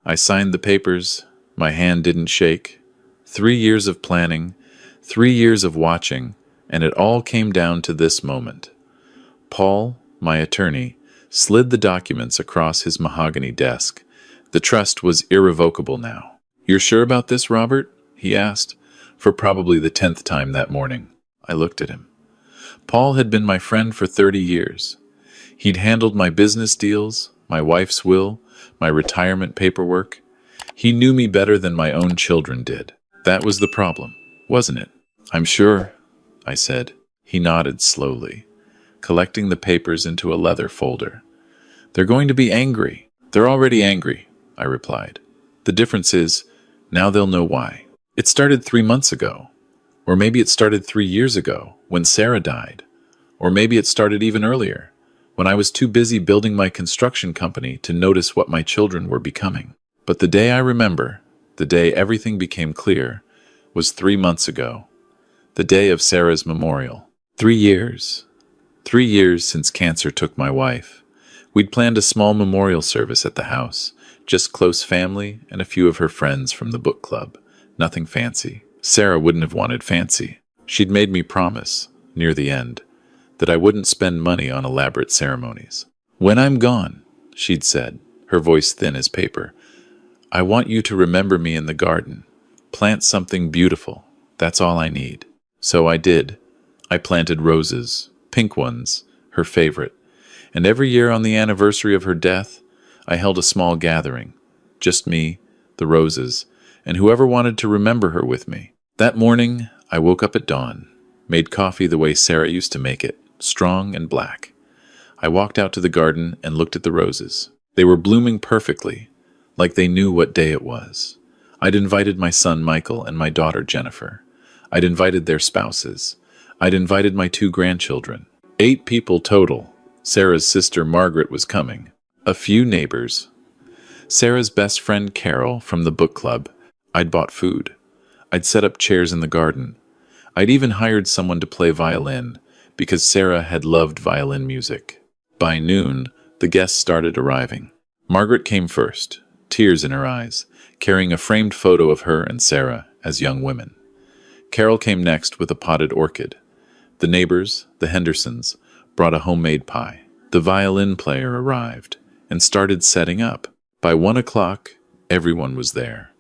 I signed the papers. My hand didn't shake. 3 years of planning, 3 years of watching, and it all came down to this moment. Paul, my attorney, slid the documents across his mahogany desk. The trust was irrevocable now. "You're sure about this, Robert?" he asked, for probably the 10th time that morning. I looked at him. Paul had been my friend for 30 years. He'd handled my business deals, my wife's will, my retirement paperwork. He knew me better than my own children did. That was the problem, wasn't it? "I'm sure," I said. He nodded slowly, collecting the papers into a leather folder. "They're going to be angry." "They're already angry," I replied. "The difference is, now they'll know why. It started 3 months ago. Or maybe it started 3 years ago, when Sarah died. Or maybe it started even earlier, when I was too busy building my construction company to notice what my children were becoming. But the day I remember, the day everything became clear, was 3 months ago. The day of Sarah's memorial. 3 years. 3 years since cancer took my wife. We'd planned a small memorial service at the house, just close family and a few of her friends from the book club. Nothing fancy. Sarah wouldn't have wanted fancy. She'd made me promise, near the end, that I wouldn't spend money on elaborate ceremonies. "When I'm gone," she'd said, her voice thin as paper, "I want you to remember me in the garden. Plant something beautiful. That's all I need." So I did. I planted roses, pink ones, her favorite. And every year on the anniversary of her death, I held a small gathering. Just me, the roses, and whoever wanted to remember her with me. That morning, I woke up at dawn, made coffee the way Sarah used to make it, strong and black. I walked out to the garden and looked at the roses. They were blooming perfectly, like they knew what day it was. I'd invited my son Michael and my daughter Jennifer. I'd invited their spouses. I'd invited my 2 grandchildren. 8 people total. Sarah's sister Margaret was coming. A few neighbors. Sarah's best friend Carol from the book club. I'd bought food. I'd set up chairs in the garden. I'd even hired someone to play violin, because Sarah had loved violin music. By noon, the guests started arriving. Margaret came first, tears in her eyes, carrying a framed photo of her and Sarah as young women. Carol came next with a potted orchid. The neighbors, the Hendersons, brought a homemade pie. The violin player arrived and started setting up. By 1 o'clock, everyone was there.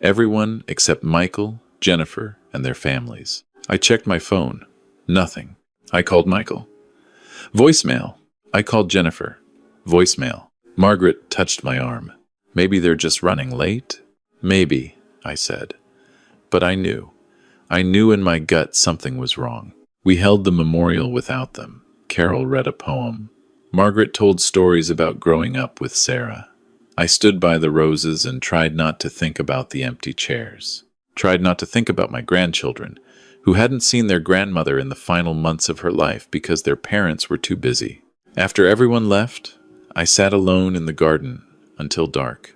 Everyone except Michael, Jennifer, and their families. I checked my phone. Nothing. I called Michael. Voicemail. I called Jennifer. Voicemail. Margaret touched my arm. "Maybe they're just running late?" "Maybe," I said. But I knew. I knew in my gut something was wrong. We held the memorial without them. Carol read a poem. Margaret told stories about growing up with Sarah. I stood by the roses and tried not to think about the empty chairs. Tried not to think about my grandchildren, who hadn't seen their grandmother in the final months of her life because their parents were too busy. After everyone left, I sat alone in the garden until dark.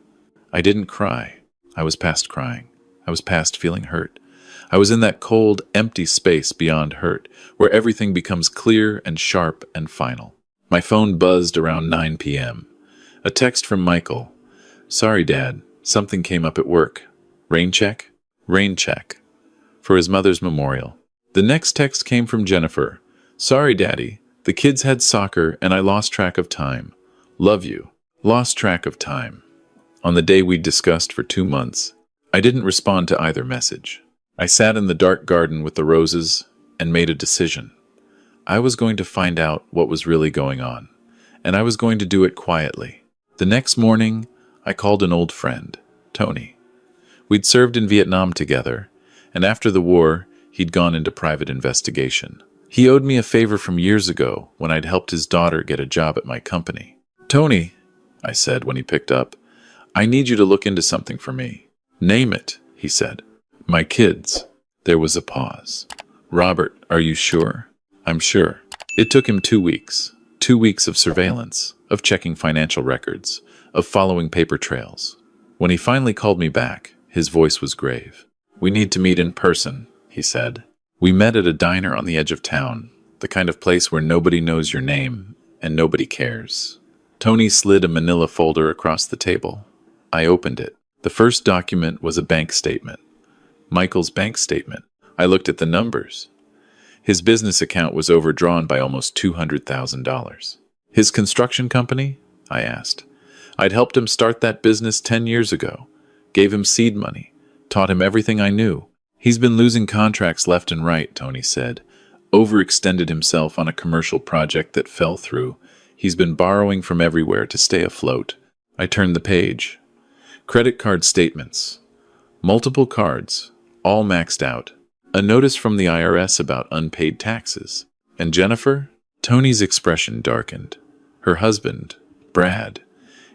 I didn't cry. I was past crying. I was past feeling hurt. I was in that cold, empty space beyond hurt, where everything becomes clear and sharp and final. My phone buzzed around 9 p.m. A text from Michael. "Sorry, Dad. Something came up at work. Rain check?" Rain check. For his mother's memorial. The next text came from Jennifer. "Sorry, Daddy. The kids had soccer and I lost track of time. Love you." Lost track of time. On the day we'd discussed for 2 months, I didn't respond to either message. I sat in the dark garden with the roses and made a decision. I was going to find out what was really going on, and I was going to do it quietly. The next morning, I called an old friend, Tony. We'd served in Vietnam together, and after the war, he'd gone into private investigation. He owed me a favor from years ago when I'd helped his daughter get a job at my company. "Tony," I said when he picked up, "I need you to look into something for me." "Name it," he said. "My kids." There was a pause. "Robert, are you sure?" "I'm sure." It took him 2 weeks. 2 weeks of surveillance, of checking financial records, of following paper trails. When he finally called me back, his voice was grave. "We need to meet in person," he said. We met at a diner on the edge of town, the kind of place where nobody knows your name and nobody cares. Tony slid a manila folder across the table. I opened it. The first document was a bank statement. Michael's bank statement. I looked at the numbers. His business account was overdrawn by almost $200,000. His construction company? I asked. I'd helped him start that business 10 years ago. Gave him seed money. Taught him everything I knew. He's been losing contracts left and right, Tony said. Overextended himself on a commercial project that fell through. He's been borrowing from everywhere to stay afloat. I turned the page. Credit card statements. Multiple cards, all maxed out. A notice from the IRS about unpaid taxes. And Jennifer? Tony's expression darkened. Her husband, Brad.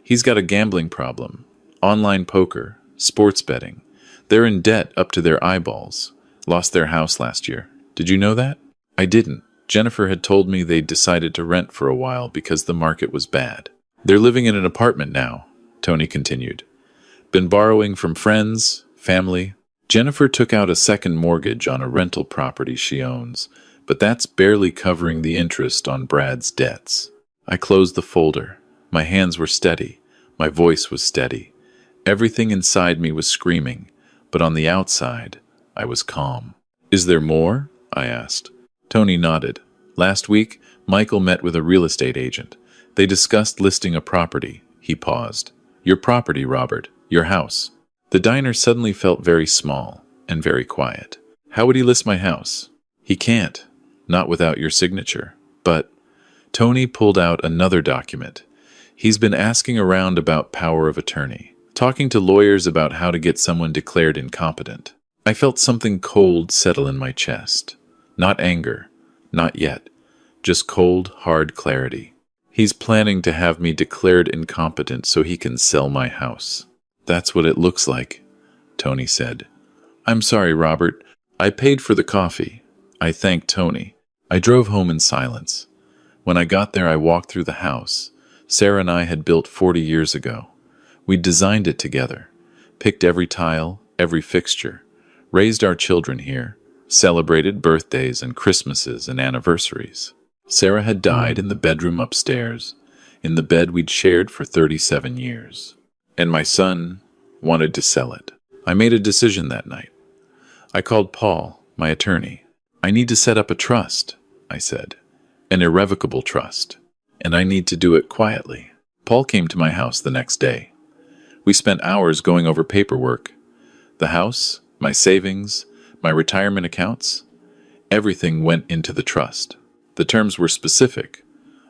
He's got a gambling problem. Online poker, sports betting. They're in debt up to their eyeballs. Lost their house last year. Did you know that? I didn't. Jennifer had told me they'd decided to rent for a while because the market was bad. They're living in an apartment now, Tony continued. Been borrowing from friends, family. Jennifer took out a second mortgage on a rental property she owns, but that's barely covering the interest on Brad's debts. I closed the folder. My hands were steady. My voice was steady. Everything inside me was screaming, but on the outside, I was calm. Is there more? I asked. Tony nodded. Last week, Michael met with a real estate agent. They discussed listing a property. He paused. Your property, Robert. Your house. The diner suddenly felt very small and very quiet. How would he list my house? He can't. Not without your signature. But Tony pulled out another document. He's been asking around about power of attorney, talking to lawyers about how to get someone declared incompetent. I felt something cold settle in my chest. Not anger. Not yet. Just cold, hard clarity. He's planning to have me declared incompetent so he can sell my house. That's what it looks like, Tony said. I'm sorry, Robert. I paid for the coffee. I thanked Tony. I drove home in silence. When I got there, I walked through the house. Sarah and I had built 40 years ago. We'd designed it together, picked every tile, every fixture, raised our children here, celebrated birthdays and Christmases and anniversaries. Sarah had died in the bedroom upstairs, in the bed we'd shared for 37 years. And my son wanted to sell it. I made a decision that night. I called Paul, my attorney. I need to set up a trust, I said. An irrevocable trust. And I need to do it quietly. Paul came to my house the next day. We spent hours going over paperwork. The house, my savings, my retirement accounts, everything went into the trust. The terms were specific.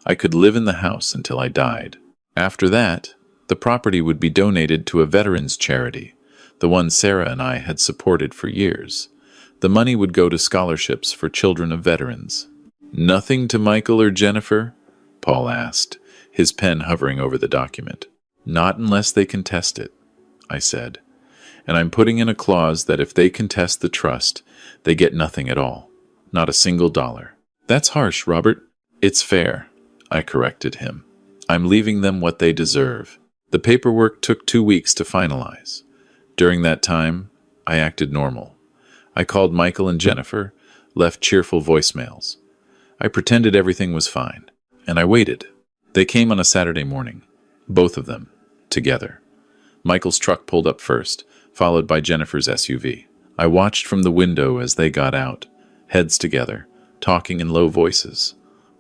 I could live in the house until I died. After that, the property would be donated to a veterans charity, the one Sarah and I had supported for years. The money would go to scholarships for children of veterans. Nothing to Michael or Jennifer? Paul asked, his pen hovering over the document. Not unless they contest it, I said. And I'm putting in a clause that if they contest the trust, they get nothing at all. Not a single dollar. That's harsh, Robert. It's fair, I corrected him. I'm leaving them what they deserve. The paperwork took 2 weeks to finalize. During that time, I acted normal. I called Michael and Jennifer, left cheerful voicemails. I pretended everything was fine, and I waited. They came on a Saturday morning, both of them, together. Michael's truck pulled up first, followed by Jennifer's SUV. I watched from the window as they got out, heads together, talking in low voices.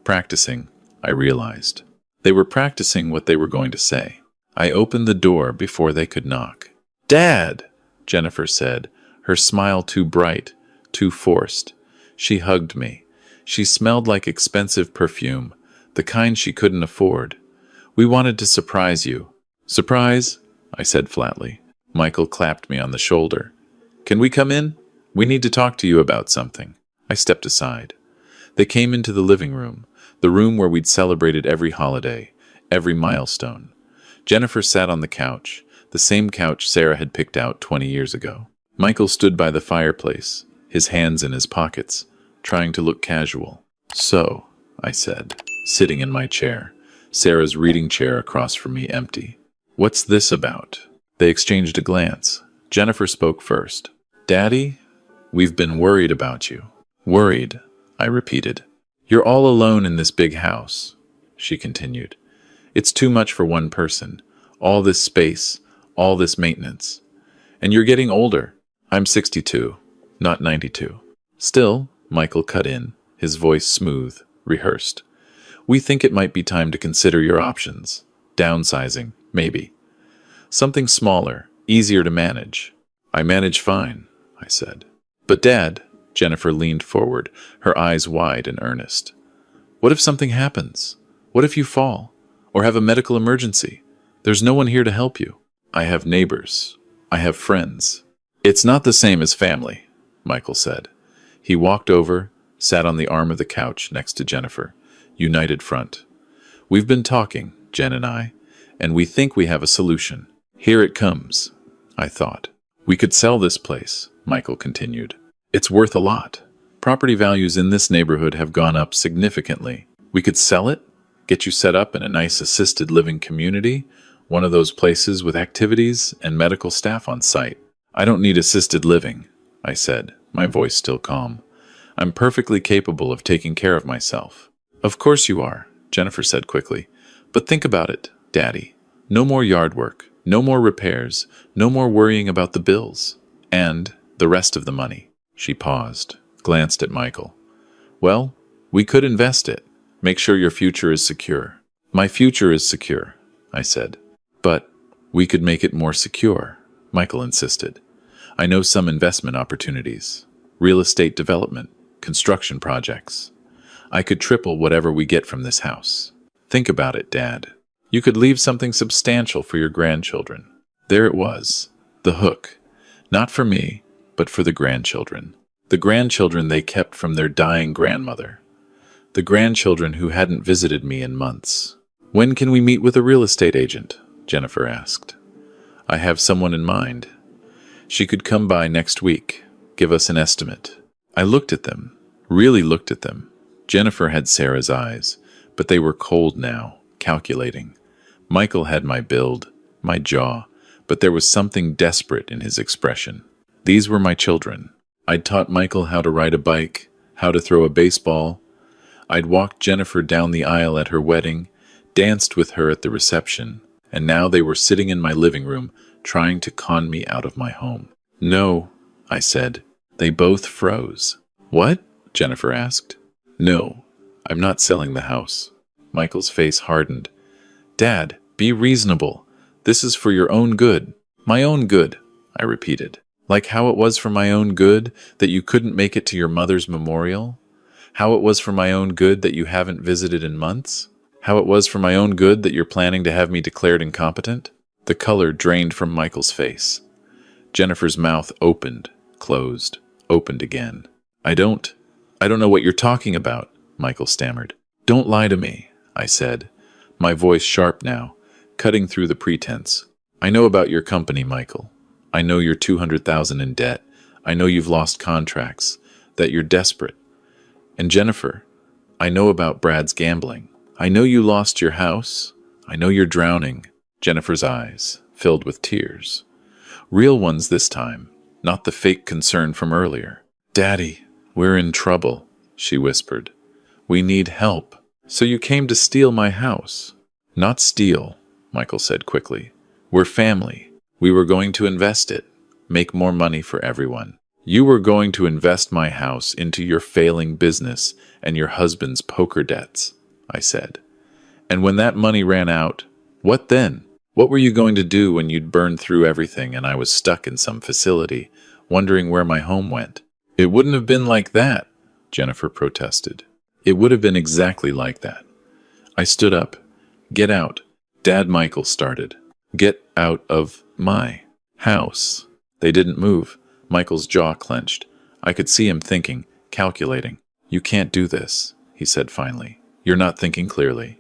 Practicing, I realized. They were practicing what they were going to say. I opened the door before they could knock. Dad, Jennifer said, her smile too bright, too forced. She hugged me. She smelled like expensive perfume, the kind she couldn't afford. We wanted to surprise you. Surprise? I said flatly. Michael clapped me on the shoulder. Can we come in? We need to talk to you about something. I stepped aside. They came into the living room, the room where we'd celebrated every holiday, every milestone. Jennifer sat on the couch, the same couch Sarah had picked out 20 years ago. Michael stood by the fireplace, his hands in his pockets, trying to look casual. So, I said, sitting in my chair, Sarah's reading chair across from me empty. What's this about? They exchanged a glance. Jennifer spoke first. Daddy, we've been worried about you. Worried, I repeated. You're all alone in this big house, she continued. It's too much for one person. All this space, All this maintenance. And you're getting older. I'm 62, not 92. Still, Michael cut in, his voice smooth, rehearsed. We think it might be time to consider your options. Downsizing, maybe. Something smaller, easier to manage. I manage fine, I said. But Dad, Jennifer leaned forward, her eyes wide and earnest. What if something happens? What if you fall? Or have a medical emergency? There's no one here to help you. I have neighbors. I have friends. It's not the same as family, Michael said. He walked over, sat on the arm of the couch next to Jennifer, united front. We've been talking, Jen and I, and we think we have a solution. Here it comes, I thought. We could sell this place, Michael continued. It's worth a lot. Property values in this neighborhood have gone up significantly. We could sell it, get you set up in a nice assisted living community, one of those places with activities and medical staff on site. I don't need assisted living, I said, my voice still calm. I'm perfectly capable of taking care of myself. Of course you are, Jennifer said quickly. But think about it, Daddy. No more yard work, no more repairs, no more worrying about the bills. And the rest of the money. She paused, glanced at Michael. Well, we could invest it. Make sure your future is secure. My future is secure, I said. But we could make it more secure, Michael insisted. I know some investment opportunities. Real estate development, construction projects. I could triple whatever we get from this house. Think about it, Dad. You could leave something substantial for your grandchildren. There it was, the hook. Not for me, but for the grandchildren. The grandchildren they kept from their dying grandmother. The grandchildren who hadn't visited me in months. When can we meet with a real estate agent? Jennifer asked. I have someone in mind. She could come by next week, give us an estimate. I looked at them, really looked at them. Jennifer had Sarah's eyes, but they were cold now, calculating. Michael had my build, my jaw, but there was something desperate in his expression. These were my children. I'd taught Michael how to ride a bike, how to throw a baseball. I'd walked Jennifer down the aisle at her wedding, danced with her at the reception, and now they were sitting in my living room, trying to con me out of my home. No, I said. They both froze. What? Jennifer asked. No, I'm not selling the house. Michael's face hardened. Dad, be reasonable. This is for your own good. My own good, I repeated. Like how it was for my own good that you couldn't make it to your mother's memorial? How it was for my own good that you haven't visited in months? How it was for my own good that you're planning to have me declared incompetent? The color drained from Michael's face. Jennifer's mouth opened, closed, opened again. I don't know what you're talking about, Michael stammered. Don't lie to me, I said, my voice sharp now, cutting through the pretense. I know about your company, Michael. I know you're $200,000 in debt. I know you've lost contracts, that you're desperate. And Jennifer, I know about Brad's gambling. I know you lost your house. I know you're drowning. Jennifer's eyes filled with tears. Real ones this time, not the fake concern from earlier. Daddy, we're in trouble, she whispered. We need help. So you came to steal my house? Not steal, Michael said quickly. We're family. We were going to invest it, make more money for everyone. You were going to invest my house into your failing business and your husband's poker debts, I said. And when that money ran out, what then? What were you going to do when you'd burned through everything and I was stuck in some facility, wondering where my home went? It wouldn't have been like that, Jennifer protested. It would have been exactly like that. I stood up. Get out. Dad, Michael started. Get out of my house. They didn't move. Michael's jaw clenched. I could see him thinking, calculating. You can't do this, he said finally. You're not thinking clearly.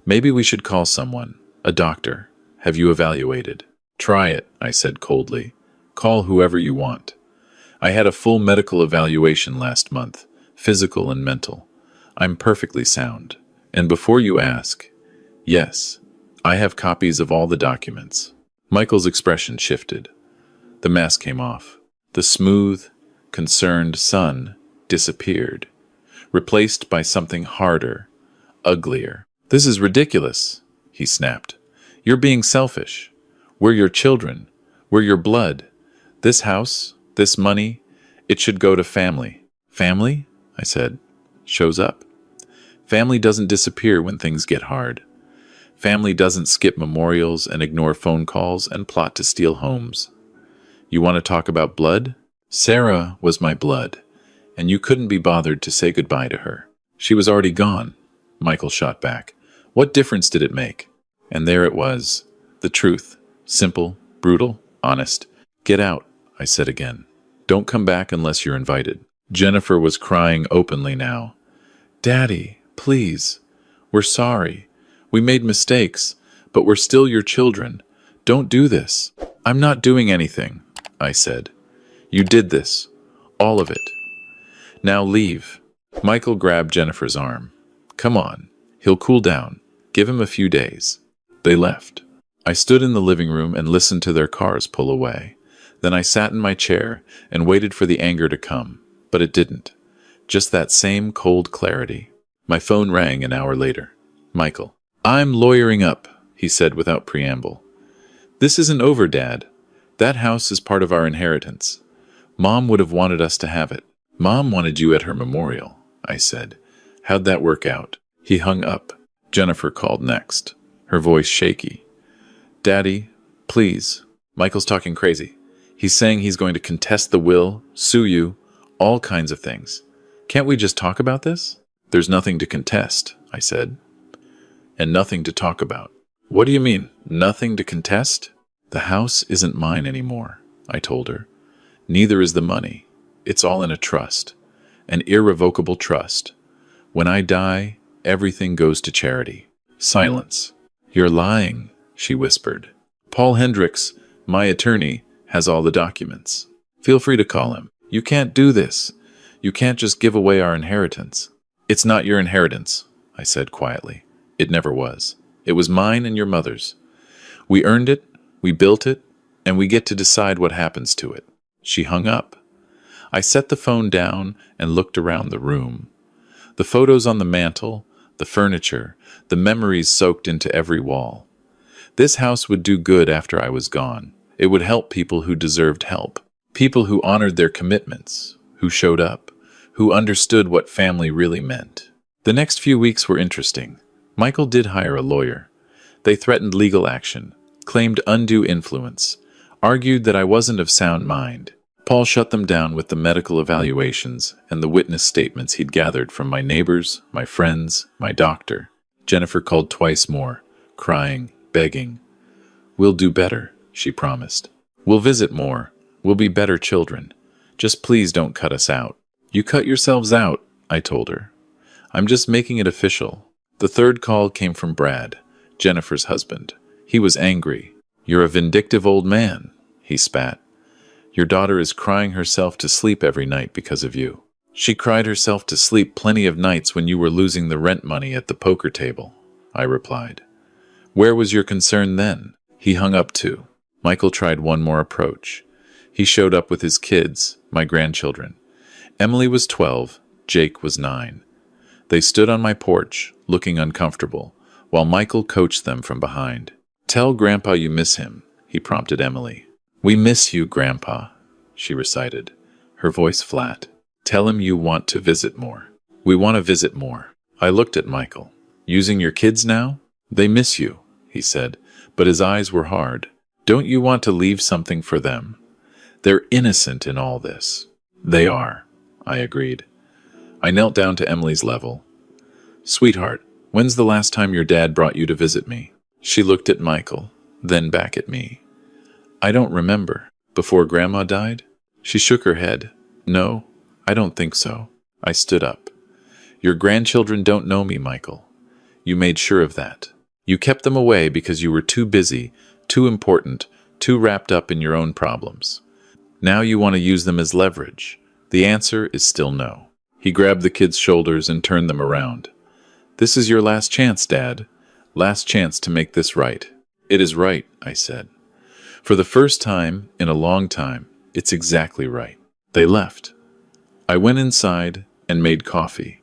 Maybe we should call someone, a doctor. Have you evaluated? Try it, I said coldly. Call whoever you want. I had a full medical evaluation last month, physical and mental. I'm perfectly sound. And before you ask, yes, I have copies of all the documents. Michael's expression shifted. The mask came off. The smooth, concerned sun disappeared, replaced by something harder, uglier. This is ridiculous, he snapped. You're being selfish. We're your children. We're your blood. This house, this money, it should go to family. Family? I said. Shows up. Family doesn't disappear when things get hard. Family doesn't skip memorials and ignore phone calls and plot to steal homes. You want to talk about blood? Sarah was my blood, and you couldn't be bothered to say goodbye to her. She was already gone, Michael shot back. What difference did it make? And there it was, the truth. Simple, brutal, honest. Get out, I said again. Don't come back unless you're invited. Jennifer was crying openly now. Daddy, please. We're sorry. We made mistakes, but we're still your children. Don't do this. I'm not doing anything, I said. You did this. All of it. Now leave. Michael grabbed Jennifer's arm. Come on. He'll cool down. Give him a few days. They left. I stood in the living room and listened to their cars pull away. Then I sat in my chair and waited for the anger to come, but it didn't. Just that same cold clarity. My phone rang an hour later. Michael. I'm lawyering up, he said without preamble. This isn't over, Dad. That house is part of our inheritance. Mom would have wanted us to have it. Mom wanted you at her memorial, I said. How'd that work out? He hung up. Jennifer called next, her voice shaky. Daddy, please. Michael's talking crazy. He's saying he's going to contest the will, sue you, all kinds of things. Can't we just talk about this? There's nothing to contest, I said. And nothing to talk about. What do you mean, nothing to contest? The house isn't mine anymore, I told her. Neither is the money. It's all in a trust, an irrevocable trust. When I die, everything goes to charity. Silence. You're lying, she whispered. Paul Hendricks, my attorney, has all the documents. Feel free to call him. You can't do this. You can't just give away our inheritance. It's not your inheritance, I said quietly. It never was. It was mine and your mother's. We earned it, we built it, and we get to decide what happens to it. She hung up. I set the phone down and looked around the room. The photos on the mantel, the furniture, the memories soaked into every wall. This house would do good after I was gone. It would help people who deserved help. People who honored their commitments, who showed up, who understood what family really meant. The next few weeks were interesting. Michael did hire a lawyer. They threatened legal action, claimed undue influence, argued that I wasn't of sound mind. Paul shut them down with the medical evaluations and the witness statements he'd gathered from my neighbors, my friends, my doctor. Jennifer called twice more, crying, begging. We'll do better, she promised. We'll visit more. We'll be better children. Just please don't cut us out. You cut yourselves out, I told her. I'm just making it official. The third call came from Brad, Jennifer's husband. He was angry. You're a vindictive old man, he spat. Your daughter is crying herself to sleep every night because of you. She cried herself to sleep plenty of nights when you were losing the rent money at the poker table, I replied. Where was your concern then? He hung up too. Michael tried one more approach. He showed up with his kids, my grandchildren. Emily was 12, Jake was 9. They stood on my porch, looking uncomfortable, while Michael coached them from behind. Tell Grandpa you miss him, he prompted Emily. We miss you, Grandpa, she recited, her voice flat. Tell him you want to visit more. We want to visit more. I looked at Michael. Using your kids now? They miss you, he said, but his eyes were hard. Don't you want to leave something for them? They're innocent in all this. They are, I agreed. I knelt down to Emily's level. Sweetheart, when's the last time your dad brought you to visit me? She looked at Michael, then back at me. I don't remember. Before Grandma died? She shook her head. No, I don't think so. I stood up. Your grandchildren don't know me, Michael. You made sure of that. You kept them away because you were too busy, too important, too wrapped up in your own problems. Now you want to use them as leverage. The answer is still no. He grabbed the kids' shoulders and turned them around. This is your last chance, Dad. Last chance to make this right. It is right, I said. For the first time in a long time, it's exactly right. They left. I went inside and made coffee.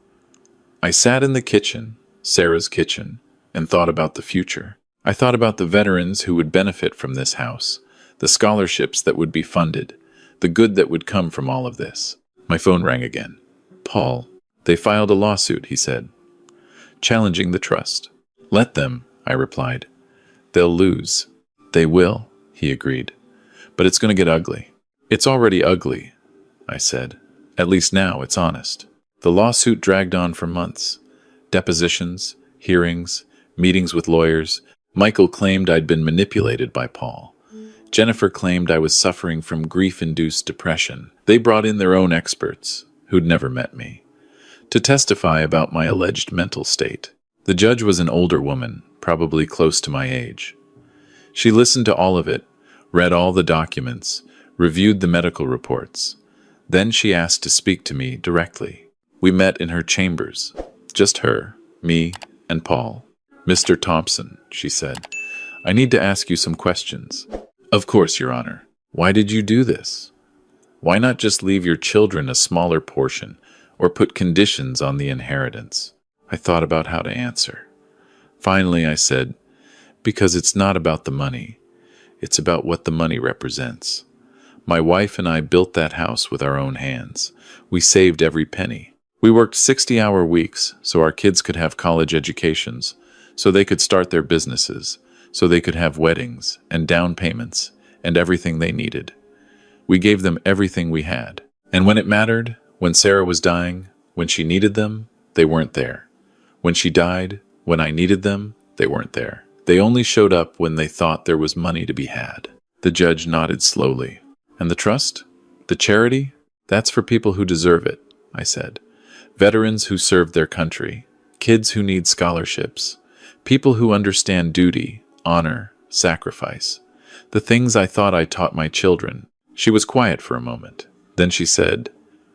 I sat in the kitchen, Sarah's kitchen, and thought about the future. I thought about the veterans who would benefit from this house, the scholarships that would be funded, the good that would come from all of this. My phone rang again. Paul, they filed a lawsuit, he said, challenging the trust. Let them, I replied. They'll lose. They will, he agreed. But it's going to get ugly. It's already ugly, I said. At least now it's honest. The lawsuit dragged on for months. Depositions, hearings, meetings with lawyers. Michael claimed I'd been manipulated by Paul. Jennifer claimed I was suffering from grief-induced depression. They brought in their own experts, who'd never met me, to testify about my alleged mental state. The judge was an older woman, probably close to my age. She listened to all of it, read all the documents, reviewed the medical reports. Then she asked to speak to me directly. We met in her chambers. Just her, me, and Paul. Mr. Thompson, she said, I need to ask you some questions. Of course, Your Honor. Why did you do this? Why not just leave your children a smaller portion or put conditions on the inheritance? I thought about how to answer. Finally, I said, because it's not about the money. It's about what the money represents. My wife and I built that house with our own hands. We saved every penny. We worked 60-hour weeks so our kids could have college educations, so they could start their businesses, so they could have weddings and down payments and everything they needed. We gave them everything we had. And when it mattered, when Sarah was dying, when she needed them, they weren't there. When she died, when I needed them, they weren't there. They only showed up when they thought there was money to be had. The judge nodded slowly. And the trust? The charity? That's for people who deserve it, I said. Veterans who served their country. Kids who need scholarships. People who understand duty, honor, sacrifice. The things I thought I taught my children. She was quiet for a moment. Then she said,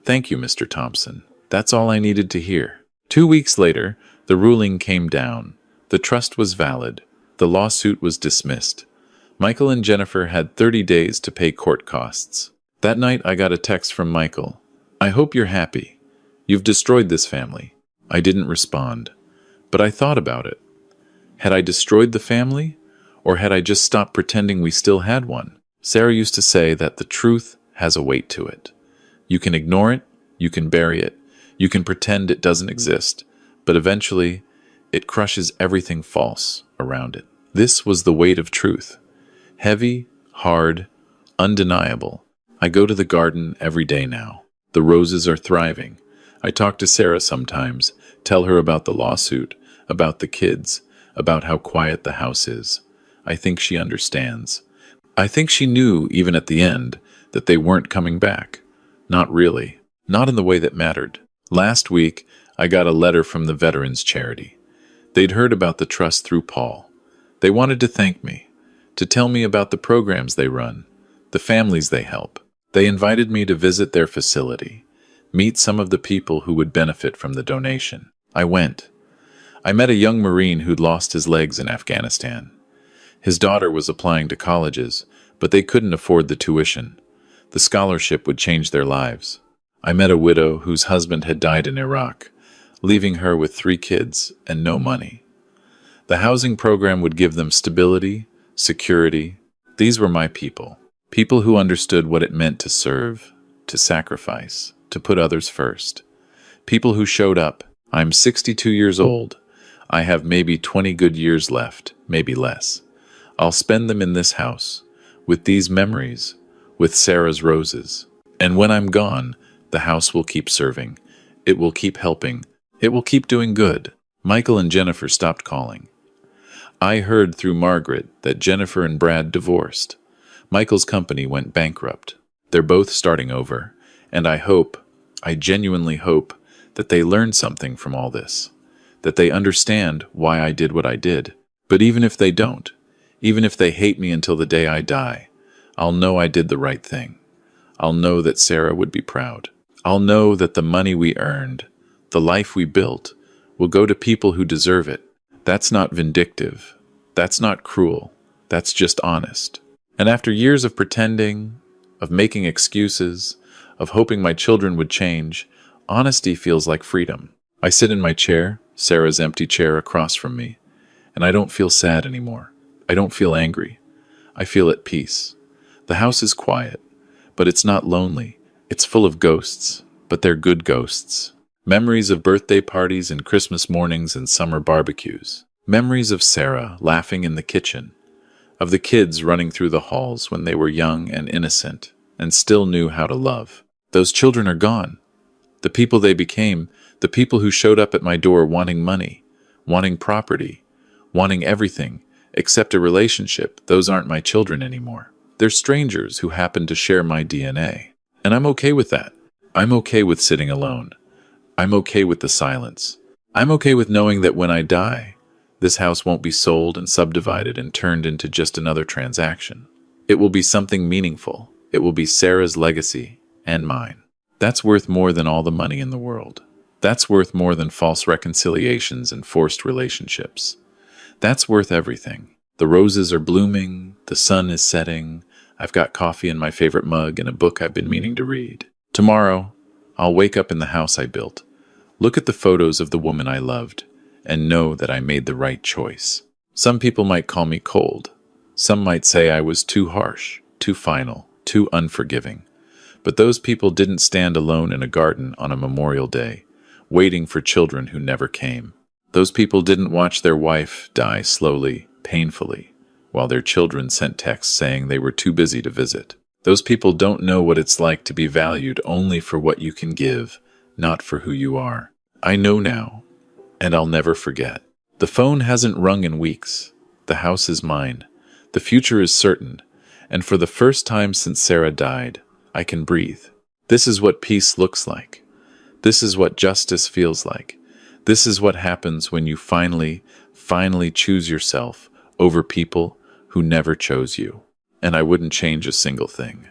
Thank you, Mr. Thompson. That's all I needed to hear. 2 weeks later, the ruling came down. The trust was valid. The lawsuit was dismissed. Michael and Jennifer had 30 days to pay court costs. That night, I got a text from Michael. I hope you're happy. You've destroyed this family. I didn't respond, but I thought about it. Had I destroyed the family, or had I just stopped pretending we still had one? Sarah used to say that the truth has a weight to it. You can ignore it, you can bury it, you can pretend it doesn't exist, but eventually, it crushes everything false around it. This was the weight of truth. Heavy, hard, undeniable. I go to the garden every day now. The roses are thriving. I talk to Sarah sometimes, tell her about the lawsuit, about the kids, about how quiet the house is. I think she understands. I think she knew, even at the end, that they weren't coming back. Not really. Not in the way that mattered. Last week, I got a letter from the Veterans Charity. They'd heard about the trust through Paul. They wanted to thank me, to tell me about the programs they run, the families they help. They invited me to visit their facility, meet some of the people who would benefit from the donation. I went. I met a young Marine who'd lost his legs in Afghanistan. His daughter was applying to colleges, but they couldn't afford the tuition. The scholarship would change their lives. I met a widow whose husband had died in Iraq, leaving her with 3 kids and no money. The housing program would give them stability, security. These were my people. People who understood what it meant to serve, to sacrifice, to put others first. People who showed up. I'm 62 years old. I have maybe 20 good years left, maybe less. I'll spend them in this house, with these memories, with Sarah's roses. And when I'm gone, the house will keep serving. It will keep helping. It will keep doing good. Michael and Jennifer stopped calling. I heard through Margaret that Jennifer and Brad divorced. Michael's company went bankrupt. They're both starting over, and I genuinely hope, that they learned something from all this, that they understand why I did what I did. But even if they don't, even if they hate me until the day I die, I'll know I did the right thing. I'll know that Sarah would be proud. I'll know that the money we earned, the life we built, will go to people who deserve it. That's not vindictive. That's not cruel. That's just honest. And after years of pretending, of making excuses, of hoping my children would change, honesty feels like freedom. I sit in my chair, Sarah's empty chair across from me, and I don't feel sad anymore. I don't feel angry. I feel at peace. The house is quiet, but it's not lonely. It's full of ghosts, but they're good ghosts. Memories of birthday parties and Christmas mornings and summer barbecues. Memories of Sarah laughing in the kitchen, of the kids running through the halls when they were young and innocent and still knew how to love. Those children are gone. The people they became, the people who showed up at my door wanting money, wanting property, wanting everything except a relationship, those aren't my children anymore. They're strangers who happen to share my DNA. And I'm okay with that. I'm okay with sitting alone. I'm okay with the silence. I'm okay with knowing that when I die, this house won't be sold and subdivided and turned into just another transaction. It will be something meaningful. It will be Sarah's legacy and mine. That's worth more than all the money in the world. That's worth more than false reconciliations and forced relationships. That's worth everything. The roses are blooming, the sun is setting, I've got coffee in my favorite mug and a book I've been meaning to read. Tomorrow, I'll wake up in the house I built, look at the photos of the woman I loved, and know that I made the right choice. Some people might call me cold. Some might say I was too harsh, too final, too unforgiving. But those people didn't stand alone in a garden on a Memorial Day, waiting for children who never came. Those people didn't watch their wife die slowly, painfully, while their children sent texts saying they were too busy to visit. Those people don't know what it's like to be valued only for what you can give, not for who you are. I know now, and I'll never forget. The phone hasn't rung in weeks. The house is mine. The future is certain, and for the first time since Sarah died, I can breathe. This is what peace looks like. This is what justice feels like. This is what happens when you finally choose yourself over people who never chose you. And I wouldn't change a single thing.